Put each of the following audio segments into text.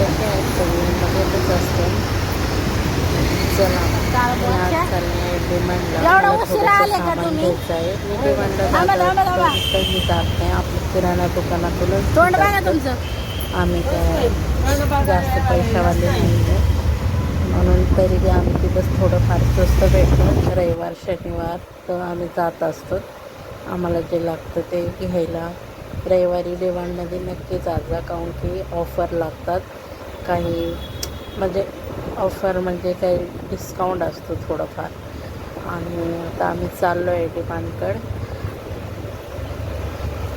कसे आहेत सगळे मजेतच असते. चला मी आज चालले डिमांडला. मला थोडंसं सामान घ्यायचं आहे. मी डिमांडला कधी जात नाही. आपल्या किराणा दुकानातूनच आम्ही काय जास्त पैशावाले नाही आहे, म्हणून तरी बी आम्ही तिथंच थोडंफार स्वस्त भेटतं. रविवार शनिवार तर आम्ही जात असतो. आम्हाला जे लागतं ते घ्यायला रविवारी डिमांडमध्ये नक्की जा, काहून की ऑफर लागतात. काही म्हणजे ऑफर म्हणजे काही डिस्काउंट असतो थोडंफार. आणि आता आम्ही चाललो आहे डिमांडकडे.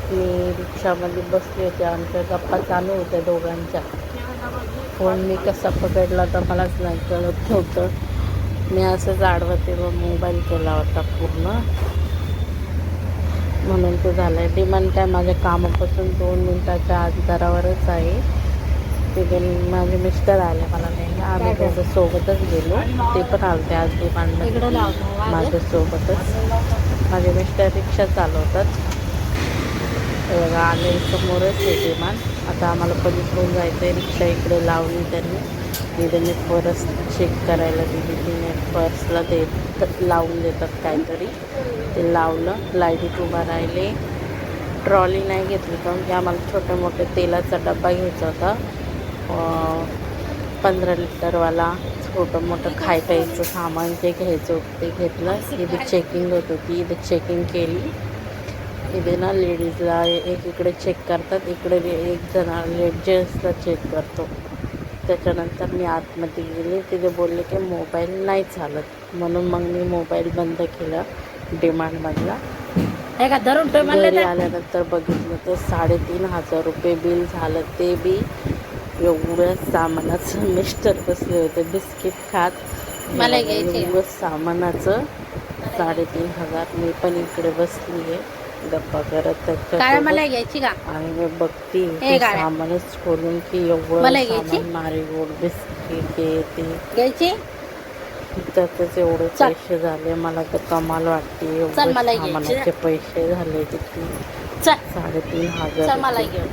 मी रिक्षामध्ये बसले होते. आमच्या गप्पा चालू होत्या दोघांच्या. फोन मी कसा पकडला तर मलाच नाही कळत नव्हतं. मी असंच आडवं तेव्हा मोबाईल केला होता पूर्ण, म्हणून ते झालं आहे. डिमांड काय माझ्या कामापासून 2 मिनिटाच्या अंतरावरच आहे. तिथे माझे मिस्टर आले मला नाही, आम्ही दोघं सोबतच गेलो. ते पण आले ते आज डिमांडमध्ये माझ्यासोबतच. माझे मिस्टर रिक्षा चालवतात. बघा आले समोरच आहे डिमांड. आता आम्हाला पलीकडून जायचं आहे. रिक्षा इकडे लावली त्यांनी पर्स चेक करायला दिली. तिने पर्सला लावून देतात काहीतरी, ते लावलं. लाईटीत उभा राहिले. ट्रॉली नाही घेतली कारण की आम्हाला छोटे मोठे तेलाचा डबा घ्यायचा होता. 15 लिटरवाला छोटं मोठं प्यायचं सामान जे घ्यायचं होतं ते घेतलं. इथे चेकिंग होत होती. इथे चेकिंग केली. इथे ना लेडीजला इकडे चेक करतात, इकडे एक जण जेंट्सला चेक करतो. त्याच्यानंतर मी आतमध्ये गेले. तिथे बोलले की मोबाईल नाही चालत, म्हणून मग मी मोबाईल बंद केला डिमांडमधला. घरी आल्यानंतर बघितलं तर 3,500 रुपये बिल झालं. ते बी एवढ्या सामानाचं. मिस्टर बसले होते बिस्किट खात. मला एवढं सामानाचं 3,500. मी पण इकडे बसली आहे गप्पा करत त्याच्या. आणि मी बघते सामानच खोलून की एवढं सामान मारीगोल्ड बिस्किट हे ते घ्यायचे. त्यातच एवढे पैसे झाले. मला तर कमाल वाटते. एवढे सामानाचे पैसे झाले किती 3,500.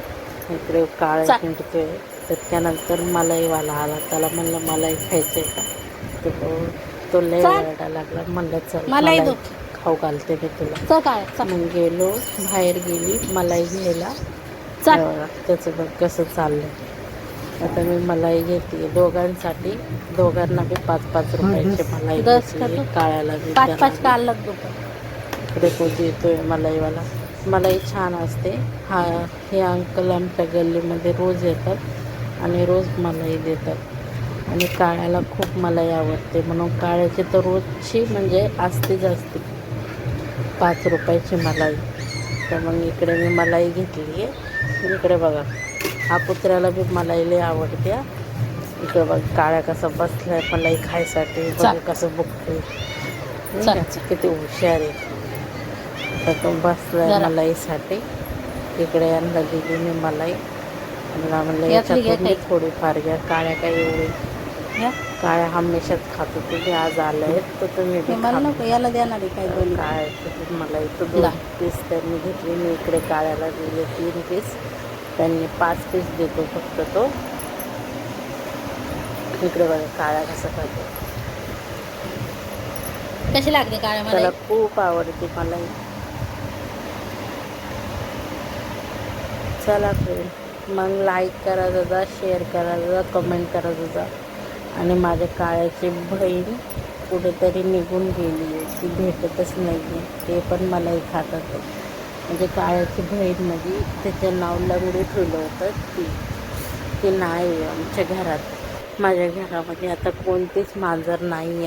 इकडे काळ्या हिंडतोय. त्याच्यानंतर मलाईवाला आला. त्याला म्हणलं मलाई खायचं आहे का, तो लय ओरडा लागला. म्हणलं चल मलाई खाऊ घालते मी तुला. मग गेलो, बाहेर गेली मलाई घ्यायला. त्याचं बघ कसं चाललं. आता मी मलाई घेते दोघांसाठी. दोघांना बी 5-5 रुपयाचे मलाई घेतली. काळ्याला बी 5-5 इकडे तो देतोय मलाईवाला. मलाई छान असते. हे अंकल आमच्या गल्लीमध्ये रोज येतात आणि रोज मलाई देतात. आणि काळ्याला खूप मलाई आवडते, म्हणून काळ्याची तर रोजची म्हणजे असतेच असते 5 रुपयाची मलाई. तर मग इकडे मी मलाई घेतली आहे. इकडे बघा हा कुत्र्याला बी मलाई लई आवडते. इकडे बघ काळ्या कसं बसलाय मलाई खायसाठी. बघ कसं बघतोय, किती हुशार आहे. तर तो बसलाय मलाईसाठी. इकडे यांना दिली मी मलाई. म्हणलं याच्यातून मी थोडीफार घ्या. काळ्या काय एवढी काळ्या हमेशाच खातो. तुम्ही आज आले आहेत तर तुम्ही याला देणार आहे काय दोन काळ्याची मलाई. तर 2 पीस त्यांनी घेतली. मी इकडे काळ्याला दिले 3 पीस. त्यांनी 5 पीस देतो फक्त तो. इकडे बघा काळ्या कसं खातो. कशी लागते काळ्या मला? त्याला खूप आवडते मलाई. चला फ्रेंड, मग लाईक करा जा, शेअर करा जा, कमेंट करा जा. आणि माझ्या काळ्याची बहीण कुठेतरी निघून गेली आहे, ती भेटतच नाही आहे. ते पण मलाई खातात. म्हणजे काळ्याची बहीण म्हणजे त्याचं नाव लंगडी ठेवलं होतं. ती नाही आहे आमच्या घरात. माझ्या घरामध्ये आता कोणतीच मांजर नाही आहे.